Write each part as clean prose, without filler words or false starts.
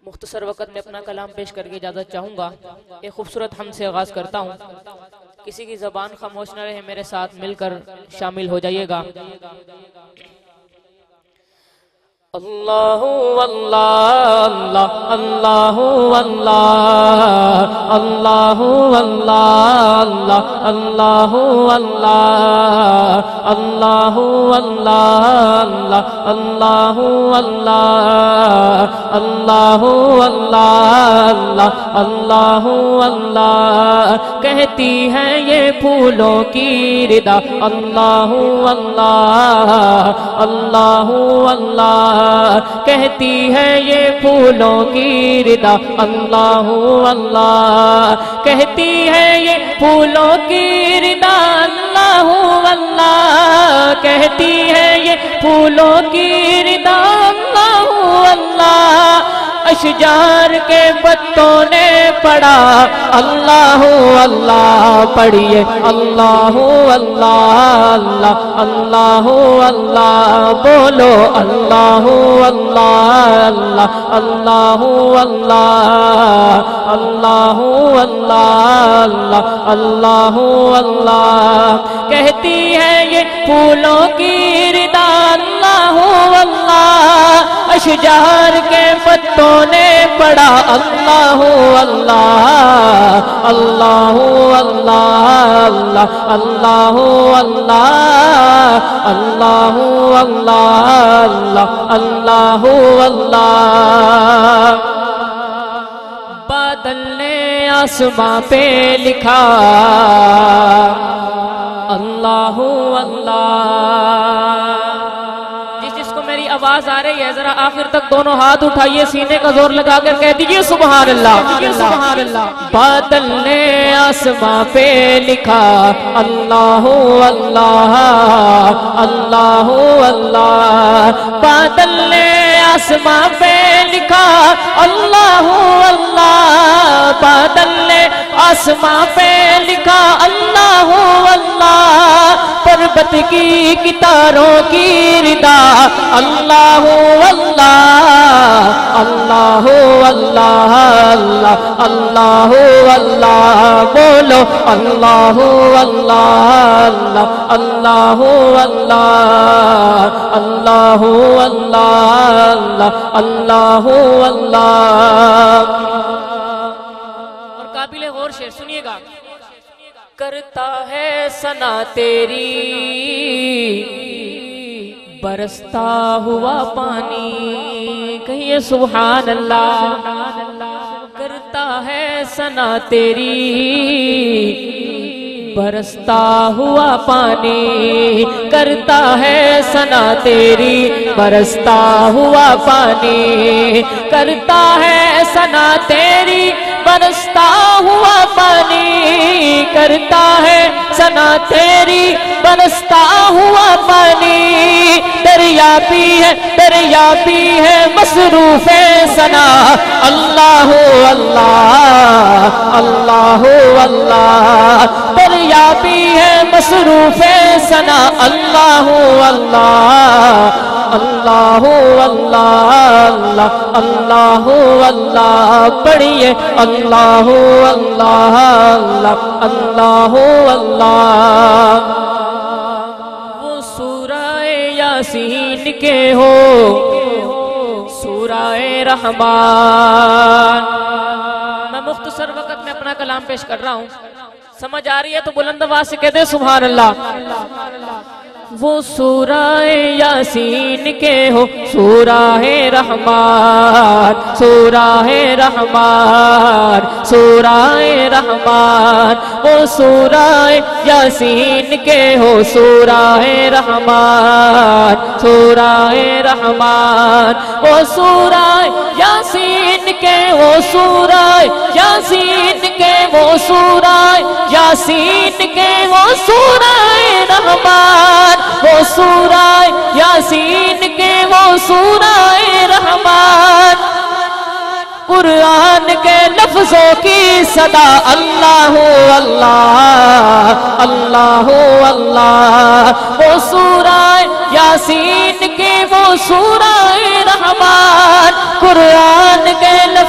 مختصر وقت میں اپنا کلام پیش کر کے اجازت چاہوں گا۔ ایک خوبصورت حمد سے آغاز کرتا ہوں، کسی کی زبان خاموش نہ رہے، میرے ساتھ مل کر شامل ہو جائیے گا۔ اللہ اللہ اللہ اللہ اللہ اللہ اللہ اللہ اللہ اللہ اللہ اللہ اللہ اللہ اللہ کہتی ہے یہ پھولوں کی ردا، اللہ اللہ اللہ اللہ کہتی ہے یہ پھولوں کی ردا، اللہ اللہ کہتی ہے یہ پھولوں کی ردا، اللہ اللہ کہتی ہے یہ پھولوں کی ردا، اللہ اللہ اشجار کے پتوں نے پڑھا، اللہ اللہ پڑھیے، اللہ اللہ اللہ اللہ اللہ بولو، اللہ اللہ اللہ اللہ اللہ اللہ اللہ اللہ کہتی ہے یہ پھولوں کی ردا، اللہ اللہ اشجار کے پتوں نے پڑھا، اللہ اللہ اللہ اللہ اللہ اللہ اللہ اللہ اللہ اللہ بادل نے آسماں پہ لکھا، اللہ اللہ جس کو میری آواز آ رہی ہے ذرا آخر تک دونوں ہاتھ اٹھائیے، سینے کا زور لگا کر کہہ دیجئے سبحان اللہ۔ بادل نے آسماں پہ لکھا، اللہ اللہ اللہ اللہ بادل نے آسماں پہ لکھا، اللہ اللہ بادل نے آسماں پہ لکھا، اللہ اللہ پربت کی کتاروں کی ردا، اللہ اللہ اللہ اللہ اللہ اللہ اللہ بولو، اللہ اللہ اللہ اللہ اللہ اللہ اللہ اللہ اور قابل غور شعر سنیے گا۔ کرتا ہے ثنا تیری برستا ہوا پانی، کہیے سبحان اللہ۔ کرتا ہے ثنا تیری برستا ہوا پانی، کرتا ہے ثنا تیری برستا ہوا پانی، کرتا ہے ثنا تیری برستا ہوا پانی، کرتا ہے ثنا تیری برستا ہوا پانی، دریابی ہے مصروف ثنا، اللہ اللہ اللہ اللہ دریابی ہے مصروف ثنا، اللہ اللہ اللہ اللہ اللہ اللہ پڑھیے، اللہ اللہ اللہ اللہ وہ سورہ یاسین کے ہو سورہ رحمان۔ میں مختصر وقت میں اپنا کلام پیش کر رہا ہوں، سمجھ آ رہی ہے تو بلند آواز سے کہہ دے سبحان اللہ۔ وہ سورہ یاسین کے ہو سورہ رحمان، سورہ رحمان سورہ رحمان، وہ سورہ یاسین کے ہو سورہ رحمان، سورہ رحمان وہ سورہ یاسین کے، وہ سورہ یاسین کے، وہ سورہ یاسین کے، وہ سورہ رحمان، وہ سورہ یاسین کے، وہ سورہ رحمان، قرآن کے لفظوں کی صدا، اللہ اللہ اللہ اللہ وہ سورہ یاسین کے، وہ سورہ رحمان، قرآن کے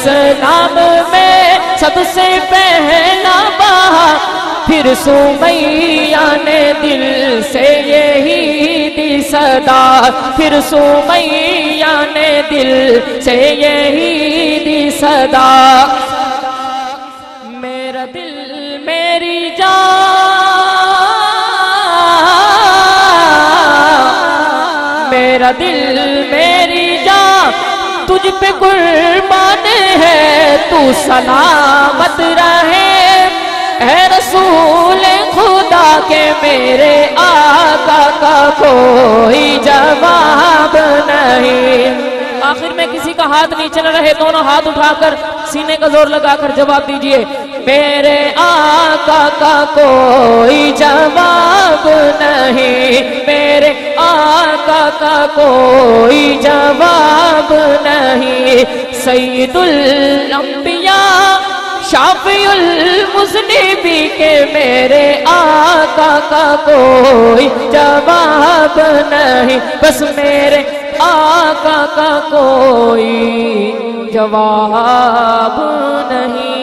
اسلام میں سب سے پہلا بہا، پھر سمیہ نے دل سے یہی دی صدا، پھر سمیہ نے دل سے یہی دی صدا، میرا دل میری جان، میرا دل میری جان تجھ پہ قربان ہے، تو سلامت رہے اے رسول خدا کے، میرے آقا کا کوئی جواب نہیں۔ آخر میں کسی کا ہاتھ نیچے نہ رہے، دونوں ہاتھ اٹھا کر سینے کا زور لگا کر جواب دیجئے، میرے آقا کا کوئی جواب نہیں، میرے آقا کا کوئی جواب نہیں، سید الانبیاء شافی المذنبین کے، میرے آقا کا کوئی جواب نہیں، بس میرے آقا کا کوئی جواب نہیں۔